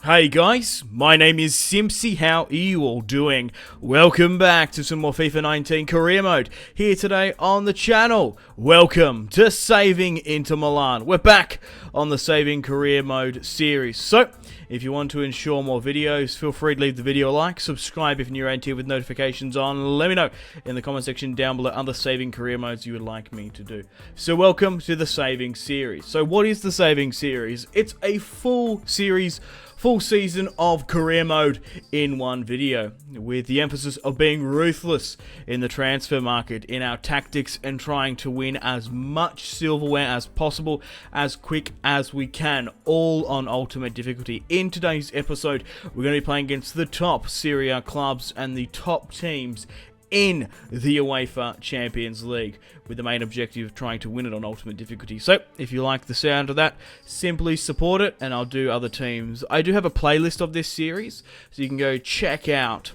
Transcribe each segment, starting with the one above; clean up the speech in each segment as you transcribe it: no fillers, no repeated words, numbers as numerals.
Hey guys, my name is Simpzy. How are you all doing? Welcome back to some more FIFA 19 career mode here today on the channel. Welcome to Saving Inter Milan. We're back on the Saving career mode series. So, if you want to ensure more videos, feel free to leave the video a like, subscribe if you're around here with notifications on. Let me know in the comment section down below other Saving career modes you would like me to do. So welcome to the Saving series. So what is the Saving series? It's a full series, full season of career mode in one video, with the emphasis of being ruthless in the transfer market, in our tactics, and trying to win as much silverware as possible, as quick as we can, all on ultimate difficulty. In today's episode, we're going to be playing against the top Serie A clubs and the top teams in the UEFA Champions League, with the main objective of trying to win it on ultimate difficulty. So, if you like the sound of that, simply support it, and I'll do other teams. I do have a playlist of this series, so you can go check out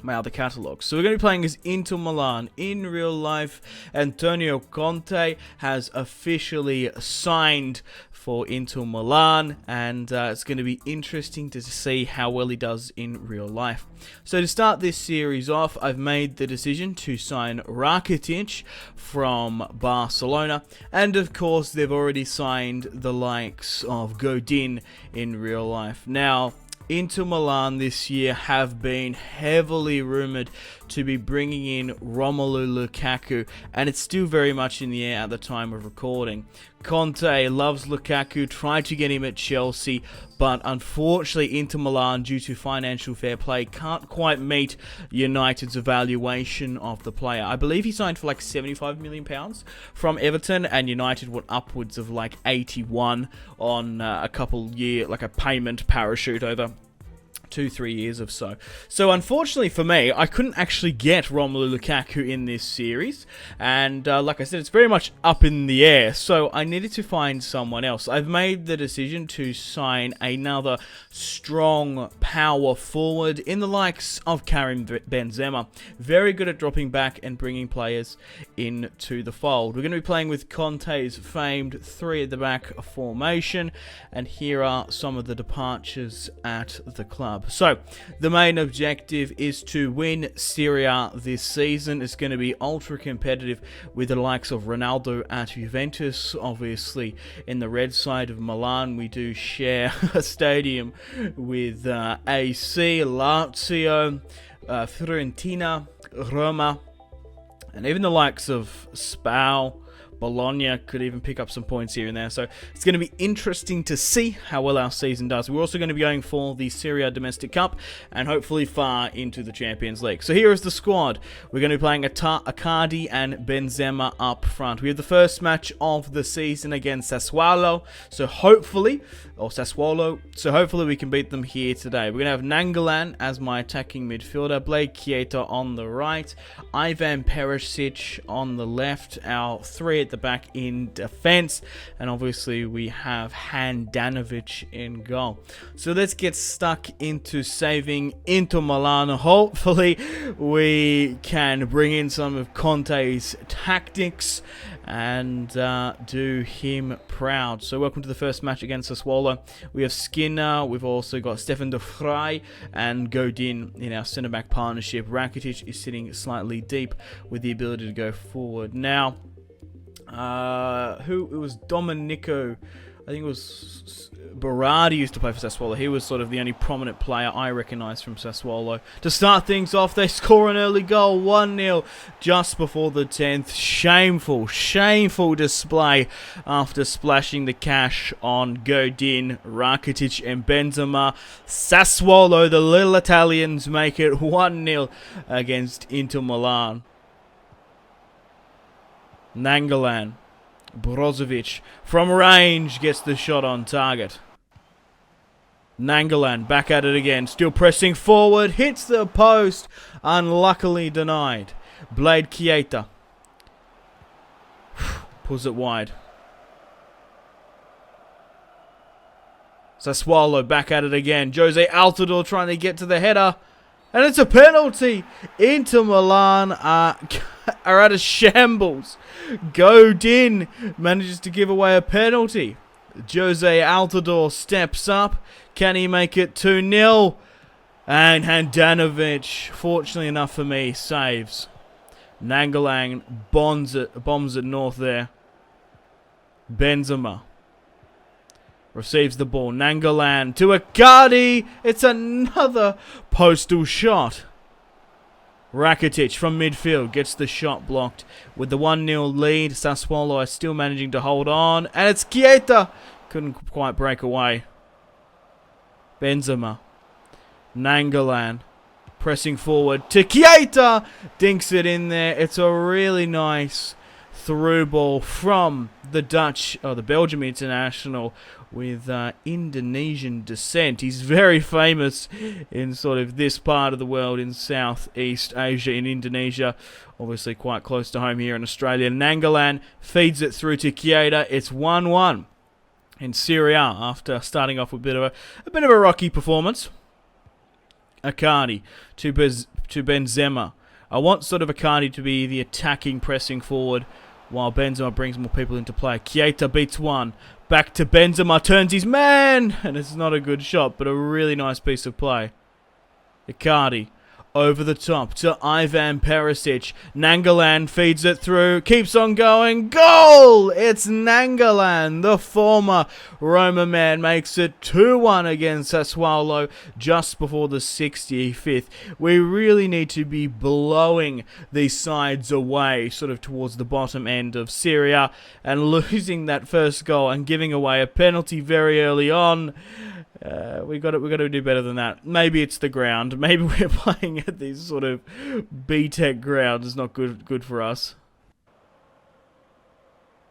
my other catalogs. So we're going to be playing as Inter Milan. In real life, Antonio Conte has officially signed for Inter Milan, and it's going to be interesting to see how well he does in real life. So to start this series off, I've made the decision to sign Rakitic from Barcelona, and of course they've already signed the likes of Godin in real life. Now, Inter Milan this year have been heavily rumoured to be bringing in Romelu Lukaku, and it's still very much in the air at the time of recording. Conte loves Lukaku, tried to get him at Chelsea, but unfortunately Inter Milan, due to financial fair play, can't quite meet United's evaluation of the player. I believe he signed for like £75 million from Everton, and United were upwards of like 81 on a couple year, like a payment parachute over 2-3 years or so. So unfortunately for me, I couldn't actually get Romelu Lukaku in this series, and like I said, it's very much up in the air, so I needed to find someone else. I've made the decision to sign another strong power forward in the likes of Karim Benzema. Very good at dropping back and bringing players into the fold. We're going to be playing with Conte's famed 3 at the back formation, and here are some of the departures at the club. So, the main objective is to win Serie A this season. It's going to be ultra competitive with the likes of Ronaldo at Juventus. Obviously, in the red side of Milan, we do share a stadium with AC, Lazio, Fiorentina, Roma, and even the likes of Spal. Bologna could even pick up some points here and there. So it's going to be interesting to see how well our season does. We're also going to be going for the Serie A Domestic Cup and hopefully far into the Champions League. So here is the squad. We're going to be playing Icardi and Benzema up front. We have the first match of the season against Sassuolo. So hopefully we can beat them here today. We're going to have Nainggolan as my attacking midfielder, Blake Keita on the right, Ivan Perisic on the left, our 3 at the back in defense, and obviously we have Handanovic in goal. So let's get stuck into Saving Inter Milan. Hopefully we can bring in some of Conte's tactics and do him proud. So welcome to the first match against Sassuolo. We have Skinner, we've also got Stefan de Vrij and Godin in our centre-back partnership. Rakitic is sitting slightly deep with the ability to go forward. Now, it was Domenico, I think it was Berardi used to play for Sassuolo. He was sort of the only prominent player I recognised from Sassuolo. To start things off, they score an early goal, 1-0, just before the 10th. Shameful display after splashing the cash on Godin, Rakitic and Benzema. Sassuolo, the little Italians, make it 1-0 against Inter Milan. Nainggolan, Brozovic from range gets the shot on target. Nainggolan back at it again, still pressing forward, hits the post, unluckily denied. Blade Keita pulls it wide. Sassuolo back at it again. Jose Altidore trying to get to the header. And it's a penalty. Inter Milan are at a shambles. Godin manages to give away a penalty. Jose Altidore steps up. Can he make it 2-0? And Handanovic, fortunately enough for me, saves. Nangolan bombs it north there. Benzema receives the ball. Nangolan to Icardi. It's another postal shot. Rakitic from midfield gets the shot blocked. With the 1-0 lead, Sassuolo are still managing to hold on. And it's Chiesa. Couldn't quite break away. Benzema. Nangolan pressing forward to Chiesa. Dinks it in there. It's a really nice through ball from the Belgium international with Indonesian descent. He's very famous in sort of this part of the world, in Southeast Asia, in Indonesia. Obviously quite close to home here in Australia. Nangolan feeds it through to Chiesa. It's 1-1 in Serie A after starting off with a bit of a rocky performance. Icardi to Benzema. I want sort of Icardi to be the attacking, pressing forward, while Benzema brings more people into play. Chiesa beats one. Back to Benzema, turns his man! And it's not a good shot, but a really nice piece of play. Icardi over the top to Ivan Perisic. Nangolan feeds it through, keeps on going. Goal! It's Nangolan, the former Roma man, makes it 2-1 against Sassuolo just before the 65th. We really need to be blowing these sides away, sort of towards the bottom end of Serie A, and losing that first goal and giving away a penalty very early on. We got to do better than that. Maybe it's the ground. Maybe we're playing at these sort of B-Tech grounds. It's not good for us.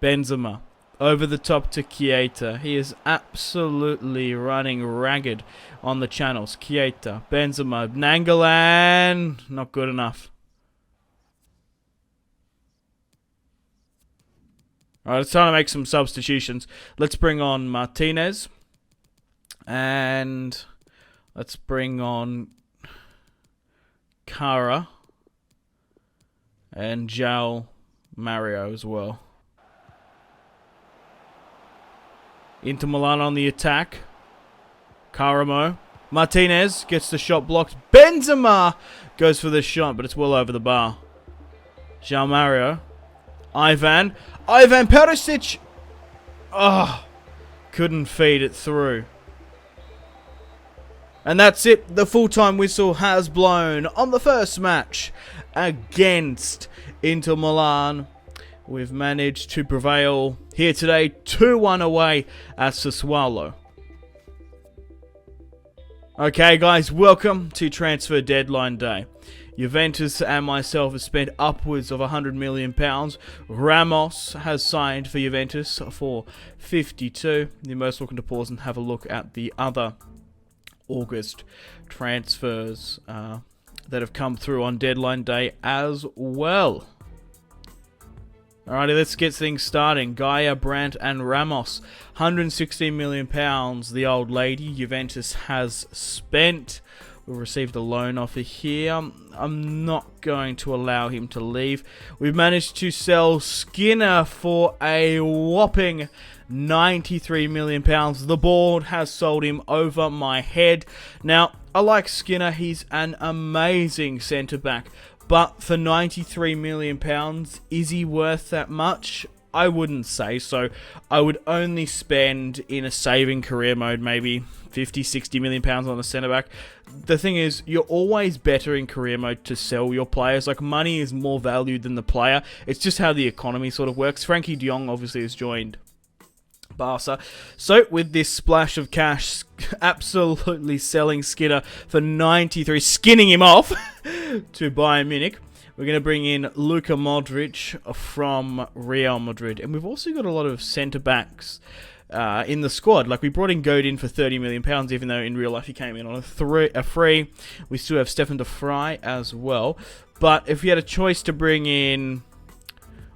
Benzema over the top to Chiesa. He is absolutely running ragged on the channels. Chiesa, Benzema, Nangolan, not good enough. Alright, it's time to make some substitutions. Let's bring on Martinez. And let's bring on Kara and João Mario as well. Inter Milan on the attack. Karamo. Martinez gets the shot blocked. Benzema goes for the shot, but it's well over the bar. João Mario. Ivan Perisic. Oh, couldn't feed it through. And that's it. The full-time whistle has blown on the first match against Inter Milan. We've managed to prevail here today, 2-1 away at Sassuolo. Okay, guys, welcome to transfer deadline day. Juventus and myself have spent upwards of £100 million. Ramos has signed for Juventus for 52. You're most welcome to pause and have a look at the other August transfers that have come through on deadline day as well. Alrighty, let's get things starting. Gaia, Brandt and Ramos. £116 million, the old lady Juventus has spent. We've received a loan offer here. I'm not going to allow him to leave. We've managed to sell Skinner for a whopping £93 million. The board has sold him over my head. Now, I like Skinner. He's an amazing centre-back. But for £93 million, is he worth that much? I wouldn't say so. I would only spend, in a saving career mode, maybe 50, 60 million pounds on a centre-back. The thing is, you're always better in career mode to sell your players. Like, money is more valued than the player. It's just how the economy sort of works. Frankie de Jong obviously has joined Barca. So, with this splash of cash, absolutely selling Skinner for 93, skinning him off to Bayern Munich. We're going to bring in Luka Modric from Real Madrid. And we've also got a lot of centre-backs in the squad. Like, we brought in Godin for £30 million, even though in real life he came in on a free. We still have Stefan de Vrij as well. But if you had a choice to bring in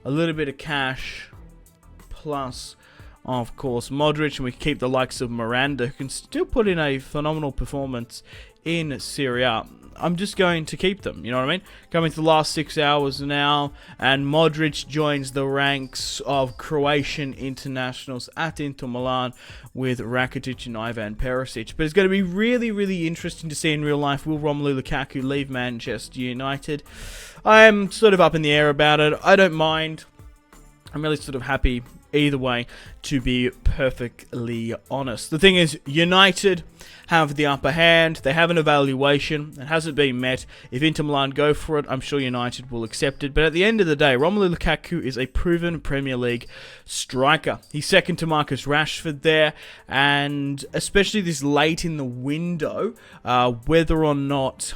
a little bit of cash plus of course, Modric, and we keep the likes of Miranda, who can still put in a phenomenal performance in Serie A. I'm just going to keep them, you know what I mean? Coming to the last 6 hours now, and Modric joins the ranks of Croatian internationals at Inter Milan with Rakitic and Ivan Perisic. But it's going to be really, really interesting to see in real life, will Romelu Lukaku leave Manchester United? I am sort of up in the air about it. I don't mind. I'm really sort of happy either way, to be perfectly honest. The thing is, United have the upper hand. They have an evaluation. It hasn't been met. If Inter Milan go for it, I'm sure United will accept it. But at the end of the day, Romelu Lukaku is a proven Premier League striker. He's second to Marcus Rashford there. And especially this late in the window, whether or not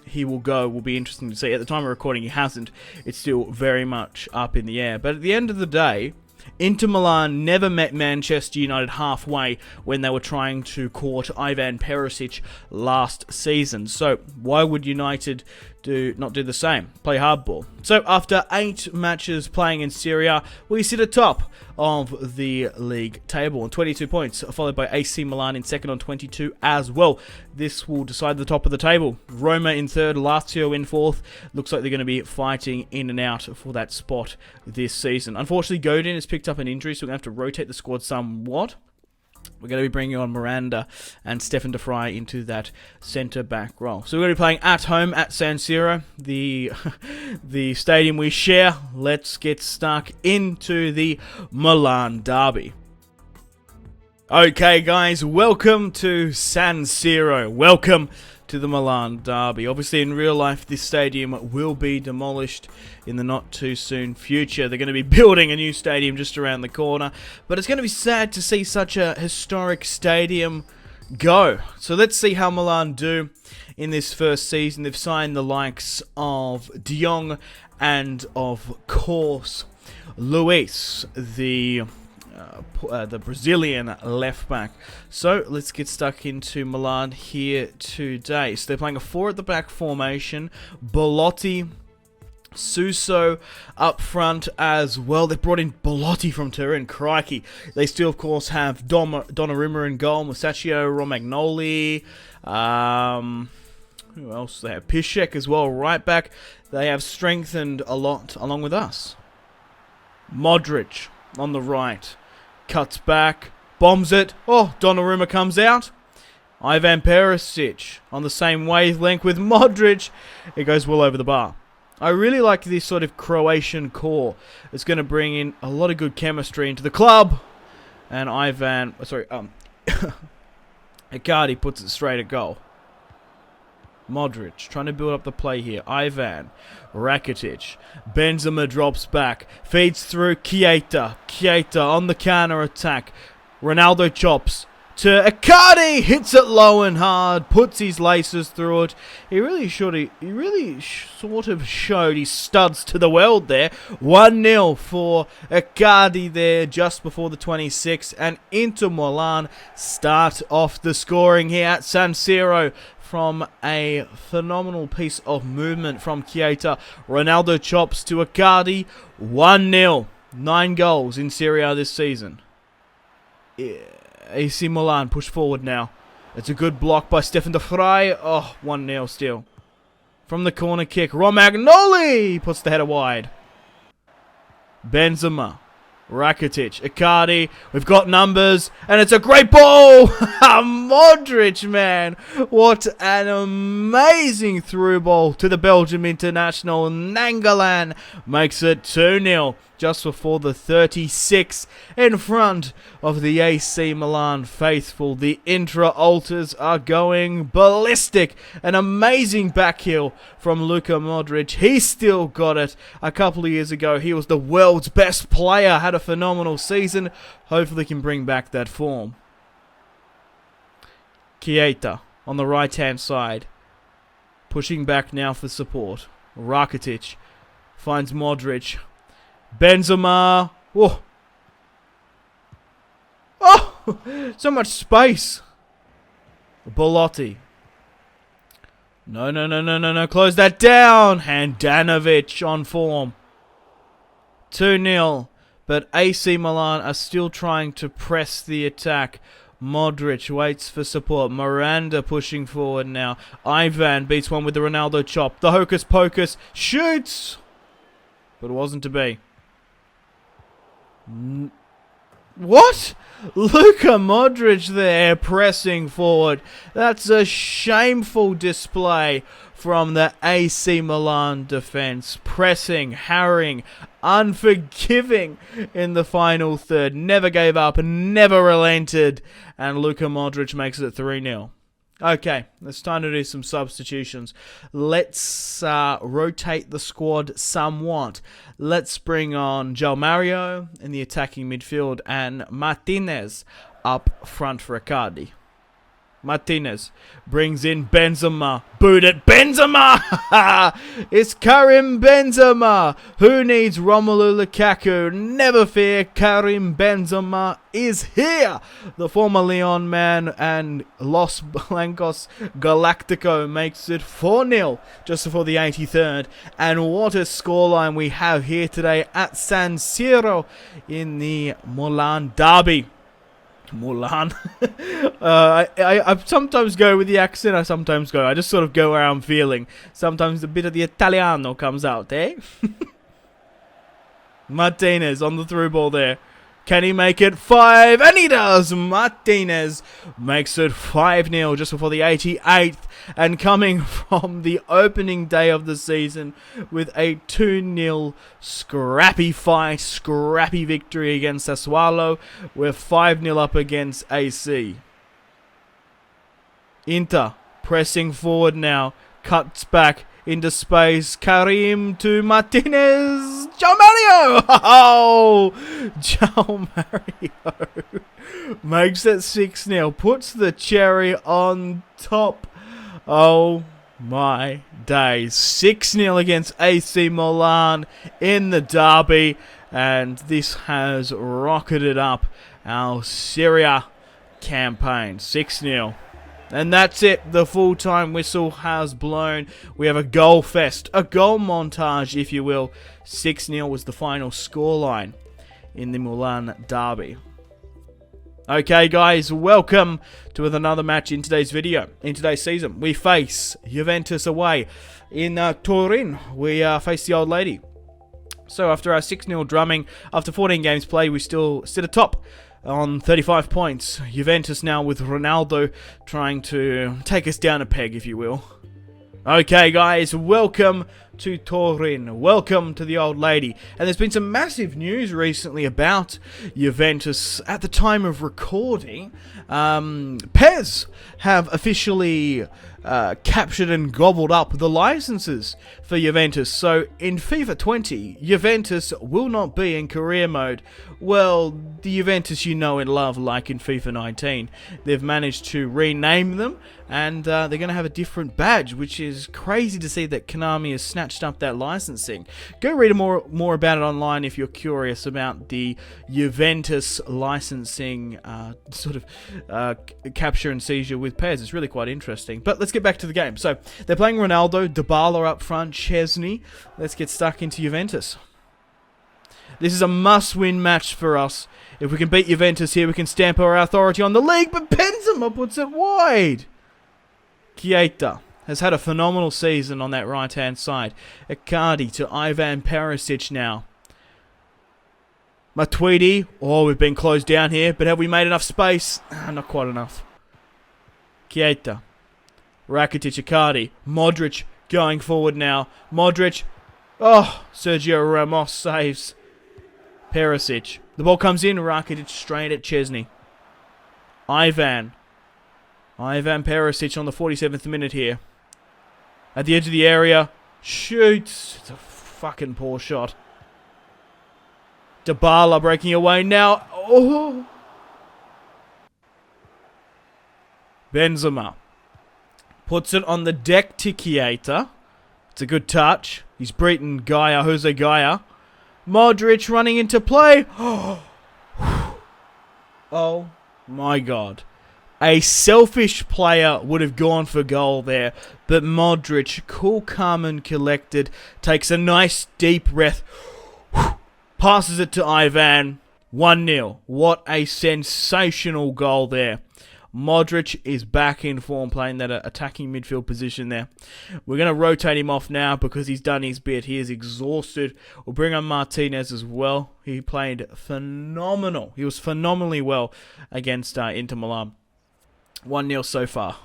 he will go will be interesting to see. At the time of recording, he hasn't. It's still very much up in the air. But at the end of the day, Inter Milan never met Manchester United halfway when they were trying to court Ivan Perisic last season. So why would United not do the same? Play hardball. So after 8 matches playing in Serie A, we sit atop of the league table on 22 points, followed by AC Milan in second on 22 as well. This will decide the top of the table. Roma in third, Lazio in fourth. Looks like they're going to be fighting in and out for that spot this season. Unfortunately, Godin has picked up an injury, so we're going to have to rotate the squad somewhat. We're going to be bringing on Miranda and Stefan de Vrij into that centre-back role. So we're going to be playing at home at San Siro, the stadium we share. Let's get stuck into the Milan derby. Okay, guys, welcome to San Siro. Welcome to the Milan derby. Obviously, in real life, this stadium will be demolished in the not-too-soon future. They're going to be building a new stadium just around the corner. But it's going to be sad to see such a historic stadium go. So let's see how Milan do in this first season. They've signed the likes of De Jong and, of course, Luis, the Brazilian left back. So let's get stuck into Milan here today. So they're playing a 4 at the back formation. Belotti, Suso up front as well. They brought in Belotti from Turin. Crikey. They still, of course, have Donnarumma in goal. Musacchio, Romagnoli. Who else? They have Piszczek as well, right back. They have strengthened a lot along with us. Modric on the right. Cuts back. Bombs it. Oh, Donnarumma comes out. Ivan Perisic on the same wavelength with Modric. It goes well over the bar. I really like this sort of Croatian core. It's going to bring in a lot of good chemistry into the club. And Icardi puts it straight at goal. Modric trying to build up the play here. Ivan, Rakitic, Benzema drops back, feeds through Keita. Keita on the counter attack. Ronaldo chops to Icardi, hits it low and hard, puts his laces through it. He really sort of showed his studs to the world there. 1-0 for Icardi there just before the 26th, and Inter Milan start off the scoring here at San Siro from a phenomenal piece of movement from Keita. Ronaldo chops to Icardi. 1-0. 9 goals in Serie A this season. AC Milan push forward now. It's a good block by Stefan de Vrij. Oh, 1-0 still. From the corner kick, Romagnoli puts the header wide. Benzema, Rakitic, Icardi. We've got numbers, and it's a great ball. Modric, man. What an amazing through ball to the Belgium international. Nangolan makes it 2-0. Just before the 36th, in front of the AC Milan faithful. The Intra-Ultras are going ballistic. An amazing back heel from Luka Modric. He still got it. A couple of years ago, he was the world's best player. Had a phenomenal season. Hopefully can bring back that form. Keita on the right-hand side. Pushing back now for support. Rakitic finds Modric. Benzema. Whoa. Oh, so much space. Belotti. No. Close that down. Handanovic on form. 2-0. But AC Milan are still trying to press the attack. Modric waits for support. Miranda pushing forward now. Ivan beats one with the Ronaldo chop. The hocus pocus shoots! But it wasn't to be. What? Luka Modric there pressing forward. That's a shameful display from the AC Milan defense. Pressing, harrying, unforgiving in the final third. Never gave up, never relented. And Luka Modric makes it 3-0. Okay, it's time to do some substitutions. Let's rotate the squad somewhat. Let's bring on João Mario in the attacking midfield and Martinez up front for Icardi. Martinez brings in Benzema. Boot it, Benzema! It's Karim Benzema. Who needs Romelu Lukaku? Never fear, Karim Benzema is here. The former Lyon man and Los Blancos Galactico makes it 4-0 just before the 83rd. And what a scoreline we have here today at San Siro in the Milan derby. Milan. I sometimes go with the accent, I just sort of go where I'm feeling. Sometimes a bit of the Italiano comes out, eh? Martinez on the through ball there. Can he make it 5? And he does! Martinez makes it 5-0 just before the 88th. And coming from the opening day of the season with a 2-0 scrappy fight, scrappy victory against Sassuolo. We're 5-0 up against AC. Inter pressing forward now. Cuts back into space. Karim to Martinez. João Mario! Oh! João Mario makes it 6-0. Puts the cherry on top. Oh my days. 6-0 against AC Milan in the derby. And this has rocketed up our Serie campaign. 6-0. And that's it. The full-time whistle has blown. We have a goal fest. A goal montage, if you will. 6-0 was the final scoreline in the Milan derby. Okay, guys, welcome to another match in today's video. In today's season, we face Juventus away. In Turin, we face the old lady. So after our 6-0 drumming, after 14 games played, we still sit atop on 35 points. Juventus now with Ronaldo trying to take us down a peg, if you will. Okay, guys, welcome to Turin. Welcome to the old lady. And there's been some massive news recently about Juventus. At the time of recording, PES have officially captured and gobbled up the licenses for Juventus. So in FIFA 20, Juventus will not be in career mode. Well, the Juventus you know and love, like in FIFA 19, they've managed to rename them, and they're going to have a different badge, which is crazy to see that Konami has snatched up that licensing. Go read more about it online if you're curious about the Juventus licensing capture and seizure with PES. It's really quite interesting. But let's get back to the game. So they're playing Ronaldo, Dybala up front, Chesney. Let's get stuck into Juventus. This is a must-win match for us. If we can beat Juventus here, we can stamp our authority on the league, but Benzema puts it wide. Keita has had a phenomenal season on that right-hand side. Icardi to Ivan Perisic now. Matuidi. Oh, we've been closed down here, but have we made enough space? Not quite enough. Keita. Rakitic, Icardi. Modric going forward now. Modric. Oh, Sergio Ramos saves. Perisic. The ball comes in. Rakitic straight at Chesney. Ivan Perisic on the 47th minute here. At the edge of the area. Shoots. It's a fucking poor shot. Dybala breaking away now. Oh. Benzema. Puts it on the deck to Keita. It's a good touch. He's beaten Jose Gaia. Modric running into play. Oh my god. A selfish player would have gone for goal there. But Modric, cool, calm and collected, takes a nice deep breath. Passes it to Ivan. 1-0. What a sensational goal there. Modric is back in form, playing that attacking midfield position there. We're going to rotate him off now because he's done his bit. He is exhausted. We'll bring on Martinez as well. He played phenomenal. He was phenomenally well against Inter Milan. 1-0 so far.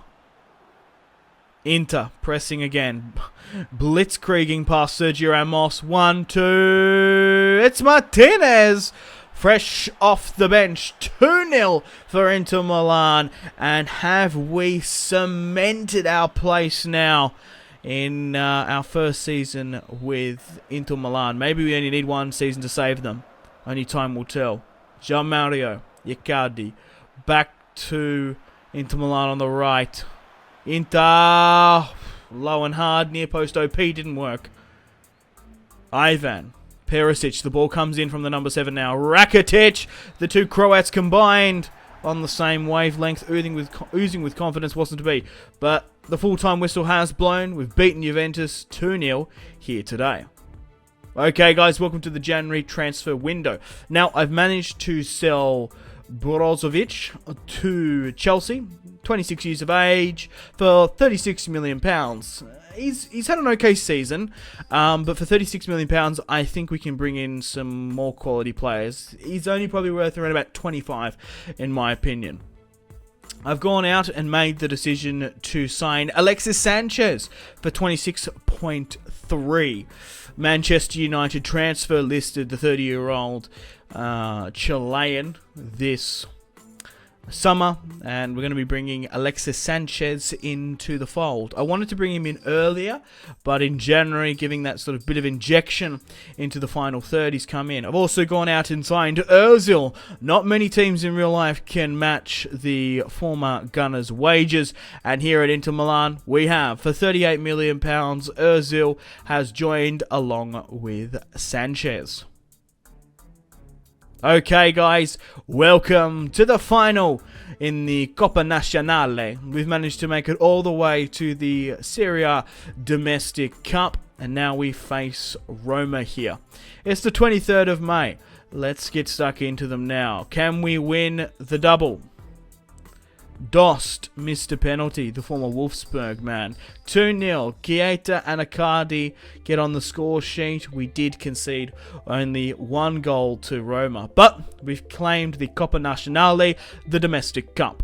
Inter pressing again. Blitzkrieging past Sergio Ramos. 1-2. It's Martinez. Fresh off the bench, 2-0 for Inter Milan. And have we cemented our place now in our first season with Inter Milan? Maybe we only need one season to save them. Only time will tell. Gianmario Icardi back to Inter Milan on the right. Inter, low and hard, near post OP, didn't work. Ivan Perisic, the ball comes in from the number 7 now. Rakitic, the two Croats combined on the same wavelength, oozing with confidence, wasn't to be. But the full-time whistle has blown. We've beaten Juventus 2-0 here today. Okay, guys, welcome to the January transfer window. Now, I've managed to sell Brozovic to Chelsea, 26 years of age, for £36 million. He's had an okay season, but for £36 million, I think we can bring in some more quality players. He's only probably worth around about 25, in my opinion. I've gone out and made the decision to sign Alexis Sanchez for 26.3. Manchester United transfer listed the 30-year-old Chilean this summer, and we're going to be bringing Alexis Sanchez into the fold. I wanted to bring him in earlier, but in January, giving that sort of bit of injection into the final third, he's come in. I've also gone out and signed Ozil. Not many teams in real life can match the former Gunners' wages, and here at Inter Milan, we have, for £38 million, Ozil has joined along with Sanchez. Okay, guys, welcome to the final in the Coppa Nazionale. We've managed to make it all the way to the Serie A Domestic Cup, and now we face Roma here. It's the 23rd of May. Let's get stuck into them now. Can we win the double? Dost missed a penalty, the former Wolfsburg man. 2-0. Chiesa and Icardi get on the score sheet. We did concede only one goal to Roma, but we've claimed the Coppa Nazionale, the domestic cup.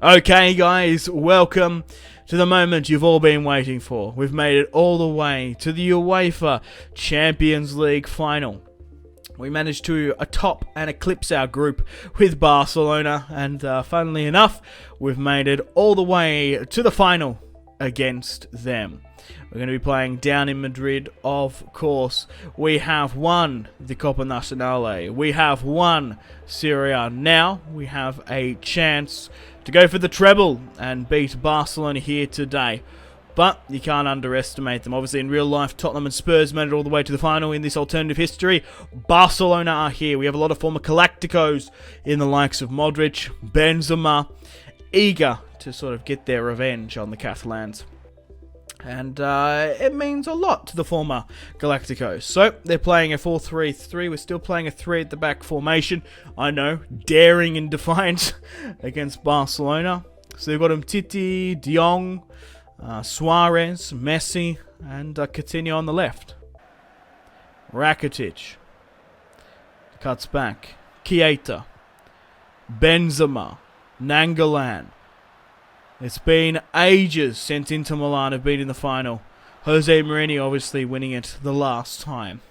Okay, guys, welcome to the moment you've all been waiting for. We've made it all the way to the UEFA Champions League final. We managed to atop and eclipse our group with Barcelona, and funnily enough, we've made it all the way to the final against them. We're going to be playing down in Madrid, of course. We have won the Coppa Nazionale. We have won Serie A. Now we have a chance to go for the treble and beat Barcelona here today. But you can't underestimate them. Obviously, in real life, Tottenham and Spurs made it all the way to the final in this alternative history. Barcelona are here. We have a lot of former Galacticos in the likes of Modric, Benzema, eager to sort of get their revenge on the Catalans. And it means a lot to the former Galacticos. So, they're playing a 4-3-3. We're still playing a 3 at the back formation. I know, daring and defiant against Barcelona. So, they've got Umtiti, De Jong, Suarez, Messi, and Coutinho on the left. Rakitic cuts back. Chiesa, Benzema, Nangolan. It's been ages since Inter Milan have been in the final. Jose Mourinho obviously winning it the last time.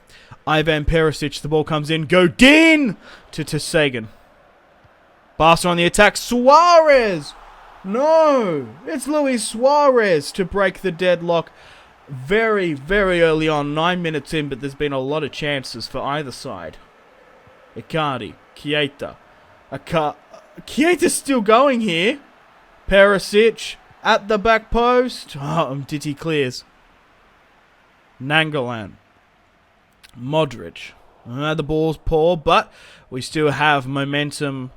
Ivan Perisic, the ball comes in. Godin to Ter Stegen. Barca on the attack. Suarez! No! It's Luis Suarez to break the deadlock very, very early on. 9 minutes in, but there's been a lot of chances for either side. Icardi. Chiesa. Chiesa's still going here. Perisic at the back post. Oh, Umtiti clears. Nangolan. Modric. The ball's poor, but we still have momentum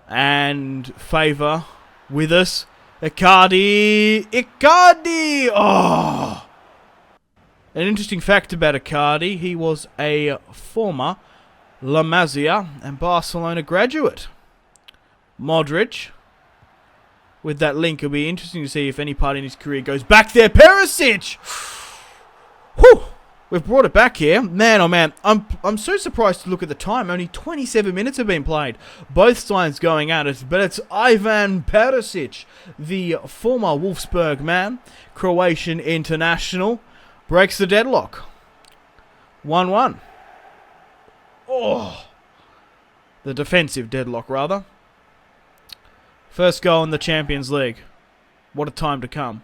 and favour with us. Icardi! Oh! An interesting fact about Icardi, he was a former La Masia and Barcelona graduate. Modric, with that link, it'll be interesting to see if any part in his career goes back there. Perisic! Whew! We've brought it back here. Man, oh man, I'm so surprised to look at the time. Only 27 minutes have been played. Both sides going at it, but it's Ivan Perisic, the former Wolfsburg man, Croatian international, breaks the deadlock. 1-1. Oh! The defensive deadlock, rather. First goal in the Champions League. What a time to come.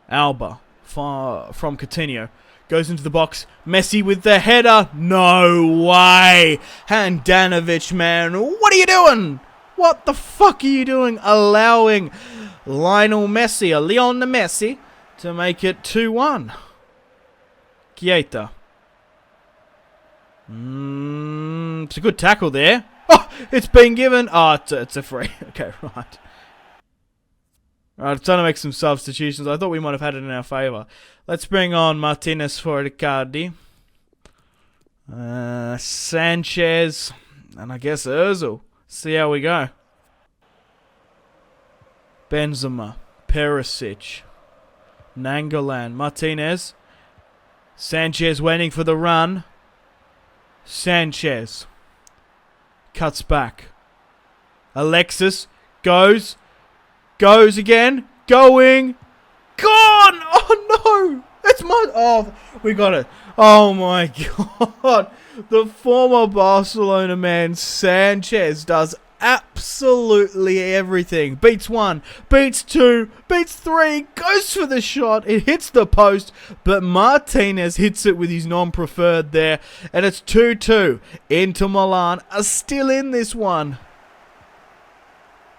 Alba, from Coutinho, goes into the box. Messi with the header. No way. Handanovic, man. What are you doing? What the fuck are you doing? Allowing Lionel Messi, to make it 2-1. Keita. It's a good tackle there. Oh, it's been given. Oh, it's a free. Okay, right. Alright, trying to make some substitutions. I thought we might have had it in our favour. Let's bring on Martinez for Icardi. Sanchez. And I guess Ozil. See how we go. Benzema. Perisic. Nangolan. Martinez. Sanchez waiting for the run. Sanchez. Cuts back. Alexis goes again. Going. Gone! Oh no! It's my... Oh, we got it. Oh my god. The former Barcelona man Sanchez does absolutely everything. Beats one, beats two, beats three, goes for the shot. It hits the post, but Martinez hits it with his non-preferred there. And it's 2-2. Inter Milan are still in this one.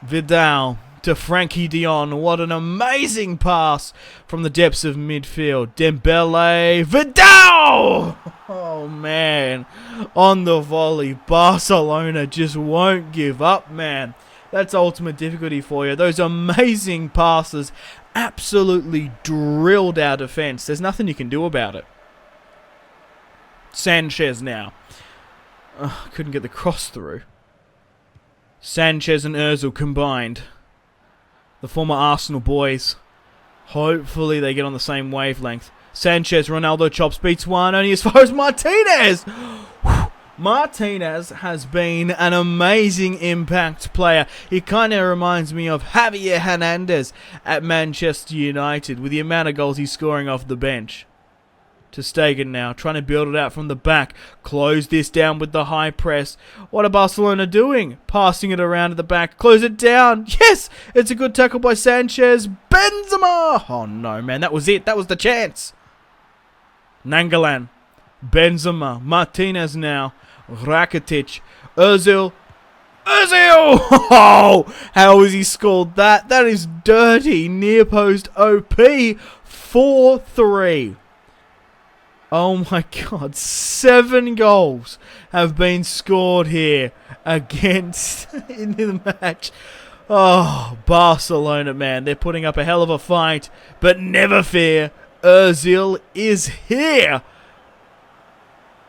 Vidal to Frankie de Jong. What an amazing pass from the depths of midfield. Dembele. Vidal! Oh, man. On the volley. Barcelona just won't give up, man. That's ultimate difficulty for you. Those amazing passes absolutely drilled our defense. There's nothing you can do about it. Sanchez now. Couldn't get the cross through. Sanchez and Ozil combined. The former Arsenal boys. Hopefully they get on the same wavelength. Sanchez, Ronaldo chops, beats one, only as far as Martinez. Martinez has been an amazing impact player. He kind of reminds me of Javier Hernandez at Manchester United with the amount of goals he's scoring off the bench. To Stegen now, trying to build it out from the back. Close this down with the high press. What are Barcelona doing? Passing it around at the back. Close it down. Yes! It's a good tackle by Sanchez. Benzema! Oh no, man. That was it. That was the chance. Nangolan. Benzema. Martinez now. Rakitic. Ozil. Oh! How has he scored that? That is dirty. Near post OP. 4-3. Oh my god, 7 goals have been scored here against in the match. Oh, Barcelona, man, they're putting up a hell of a fight, but never fear, Ozil is here.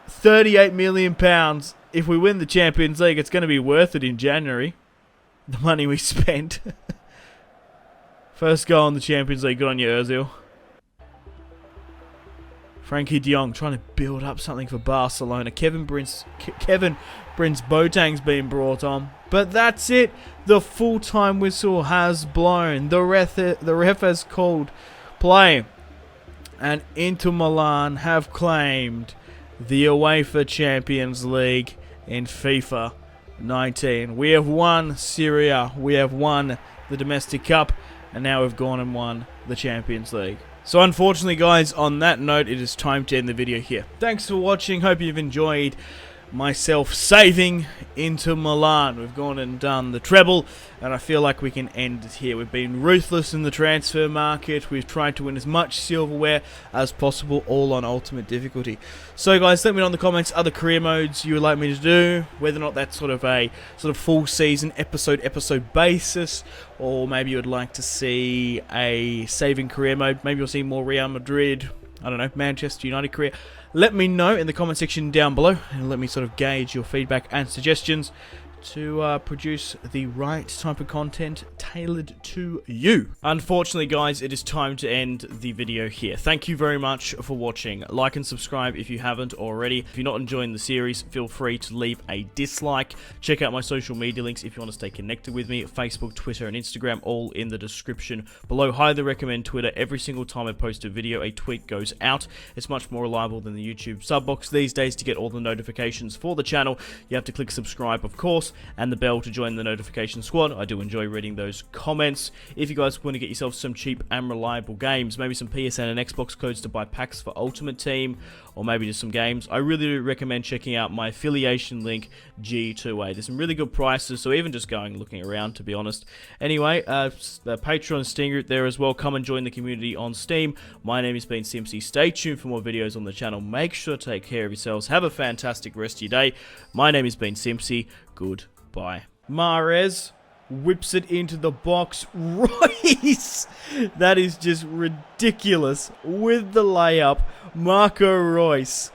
£38 million. If we win the Champions League, it's going to be worth it in January. The money we spent. First goal in the Champions League, good on you, Ozil. Frankie de Jong trying to build up something for Barcelona. Kevin Prince Boateng's been brought on. But that's it. The full-time whistle has blown. The ref has called play. And Inter Milan have claimed the UEFA Champions League in FIFA 19. We have won Serie A. We have won the Domestic Cup. And now we've gone and won the Champions League. So unfortunately, guys, on that note, it is time to end the video here. Thanks for watching. Hope you've enjoyed myself saving Inter Milan. We've gone and done the treble, and I feel like we can end it here. We've been ruthless in the transfer market. We've tried to win as much silverware as possible, all on ultimate difficulty. So guys, let me know in the comments other career modes you would like me to do, whether or not that's sort of full season episode basis, or maybe you would like to see a saving career mode. Maybe you'll see more Real Madrid, I don't know, Manchester United career, let me know in the comment section down below, and let me sort of gauge your feedback and suggestions to produce the right type of content tailored to you. Unfortunately, guys, it is time to end the video here. Thank you very much for watching. Like and subscribe if you haven't already. If you're not enjoying the series, feel free to leave a dislike. Check out my social media links if you want to stay connected with me. Facebook, Twitter, and Instagram, all in the description below. Highly recommend Twitter. Every single time I post a video, a tweet goes out. It's much more reliable than the YouTube sub box these days. To get all the notifications for the channel, you have to click subscribe, of course, and the bell to join the notification squad. I do enjoy reading those comments. If you guys want to get yourself some cheap and reliable games, maybe some PSN and Xbox codes to buy packs for Ultimate Team, or maybe just some games, I really do recommend checking out my affiliation link, G2A. There's some really good prices, so even just going looking around, to be honest. Anyway, the Patreon Steam group there as well. Come and join the community on Steam. My name has been Simpzy. Stay tuned for more videos on the channel. Make sure to take care of yourselves. Have a fantastic rest of your day. My name has been Simpzy. Goodbye. Mahrez whips it into the box. Royce! That is just ridiculous. With the layup, Marco Reus